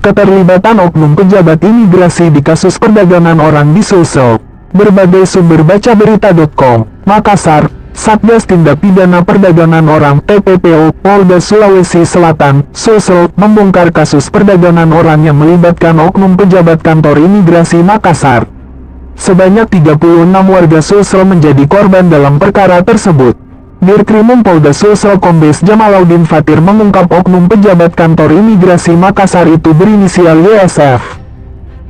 Keterlibatan oknum pejabat imigrasi di kasus perdagangan orang di Sulsel. Berbagai sumber baca berita.com, Makassar, Satgas Tindak Pidana Perdagangan Orang (TPPO) Polda Sulawesi Selatan, Sulsel, membongkar kasus perdagangan orang yang melibatkan oknum pejabat kantor imigrasi Makassar. Sebanyak 36 warga Sulsel menjadi korban dalam perkara tersebut. Dirkrimum Polda Sulsel Kombes Jamalaudin Fatir mengungkap oknum pejabat kantor imigrasi Makassar itu berinisial YSF.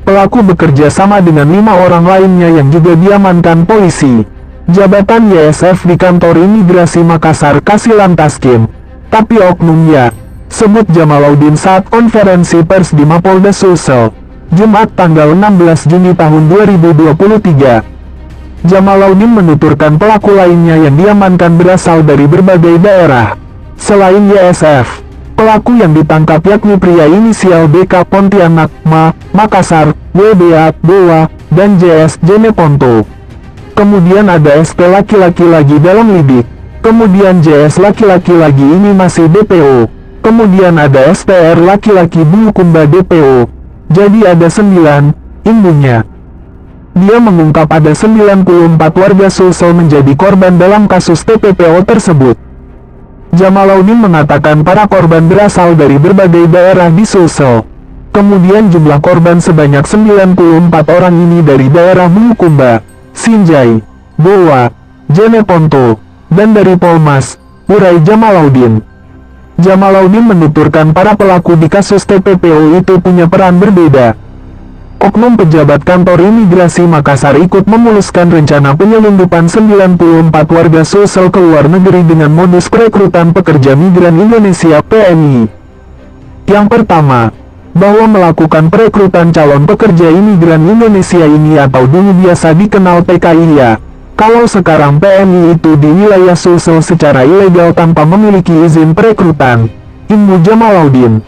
Pelaku bekerja sama dengan 5 orang lainnya yang juga diamankan polisi. Jabatan YSF di kantor imigrasi Makassar Kasilan Taskim. Tapi oknumnya, sebut Jamalaudin saat konferensi pers di Mapolda Sulsel, Jumat tanggal 16 Juni tahun 2023. Jamalaudin menuturkan pelaku lainnya yang diamankan berasal dari berbagai daerah. Selain YSF, pelaku yang ditangkap yakni pria inisial BK Pontianak, Makassar, WBA, Boa, dan JS Jeneponto. Kemudian ada SP laki-laki lagi dalam lidik. Kemudian JS laki-laki lagi ini masih DPO. Kemudian ada SPR laki-laki Bulukumba DPO. Jadi ada 9, imbunya. Dia mengungkap ada 94 warga Sulsel menjadi korban dalam kasus TPPO tersebut. Jamalaudin mengatakan para korban berasal dari berbagai daerah di Sulsel. Kemudian jumlah korban sebanyak 94 orang ini dari daerah Bulukumba, Sinjai, Boa, Jeneponto, dan dari Polmas, urai Jamalaudin. Jamalaudin menuturkan para pelaku di kasus TPPO itu punya peran berbeda. Oknum pejabat kantor imigrasi Makassar ikut memuluskan rencana penyelundupan 94 warga Sulsel ke luar negeri dengan modus perekrutan pekerja migran Indonesia (PMI). Yang pertama, bahwa melakukan perekrutan calon pekerja imigran Indonesia ini atau dulu biasa dikenal PKI, kalau sekarang PMI itu di wilayah Sulsel secara ilegal tanpa memiliki izin perekrutan. Imbu Jamalaudin.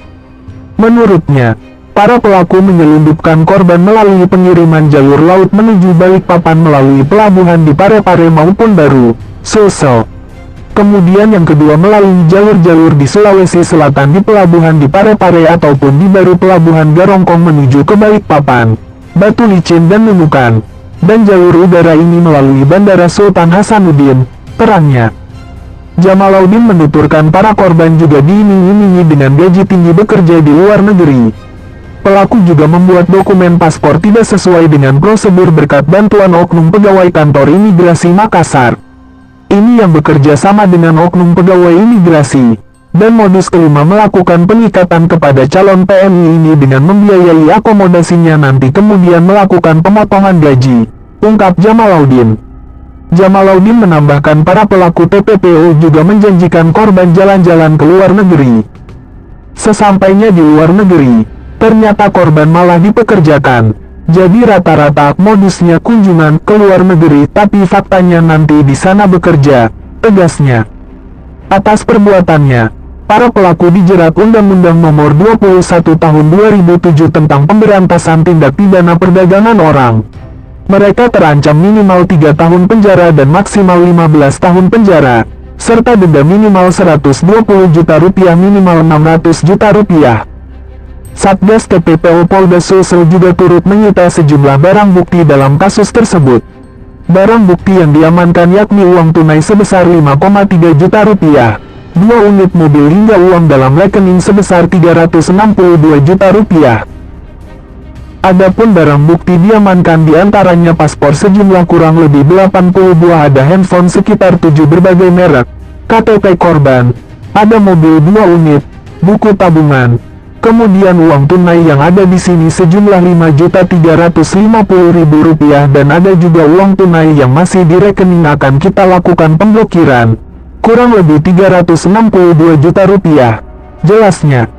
Menurutnya, para pelaku menyelundupkan korban melalui pengiriman jalur laut menuju Balikpapan melalui pelabuhan di Parepare maupun Baru, Sulsel. Kemudian yang kedua melalui jalur-jalur di Sulawesi Selatan di pelabuhan di Parepare ataupun di Baru pelabuhan Garongkong menuju ke Balikpapan, Batu Licin dan Nunukan. Dan jalur udara ini melalui Bandara Sultan Hasanuddin, terangnya. Jamalaudin menuturkan para korban juga diiming-imingi dengan gaji tinggi bekerja di luar negeri. Pelaku juga membuat dokumen paspor tidak sesuai dengan prosedur berkat bantuan oknum pegawai kantor imigrasi Makassar. Ini yang bekerja sama dengan oknum pegawai imigrasi. Dan modus kelima melakukan pengikatan kepada calon PMI ini dengan membiayai akomodasinya nanti kemudian melakukan pemotongan gaji, ungkap Jamalaudin. Jamalaudin menambahkan para pelaku TPPO juga menjanjikan korban jalan-jalan ke luar negeri. Sesampainya di luar negeri, ternyata korban malah dipekerjakan. Jadi rata-rata modusnya kunjungan ke luar negeri tapi faktanya nanti di sana bekerja, tegasnya. Atas perbuatannya, para pelaku dijerat Undang-Undang Nomor 21 Tahun 2007 tentang Pemberantasan Tindak Pidana Perdagangan Orang. Mereka terancam minimal 3 tahun penjara dan maksimal 15 tahun penjara, serta denda minimal 120 juta rupiah minimal 600 juta rupiah. Satgas TPPO Polda Sulsel juga turut menyita sejumlah barang bukti dalam kasus tersebut. Barang bukti yang diamankan yakni uang tunai sebesar 5,3 juta rupiah. 2 unit mobil hingga uang dalam rekening sebesar 362 juta rupiah. Adapun barang bukti diamankan diantaranya paspor sejumlah kurang lebih 80 buah, ada handphone sekitar 7 berbagai merek, KTP korban, ada mobil 2 unit, buku tabungan, kemudian uang tunai yang ada di sini sejumlah 5.350.000 rupiah dan ada juga uang tunai yang masih di rekening akan kita lakukan pemblokiran. Kurang lebih 362 juta rupiah, jelasnya.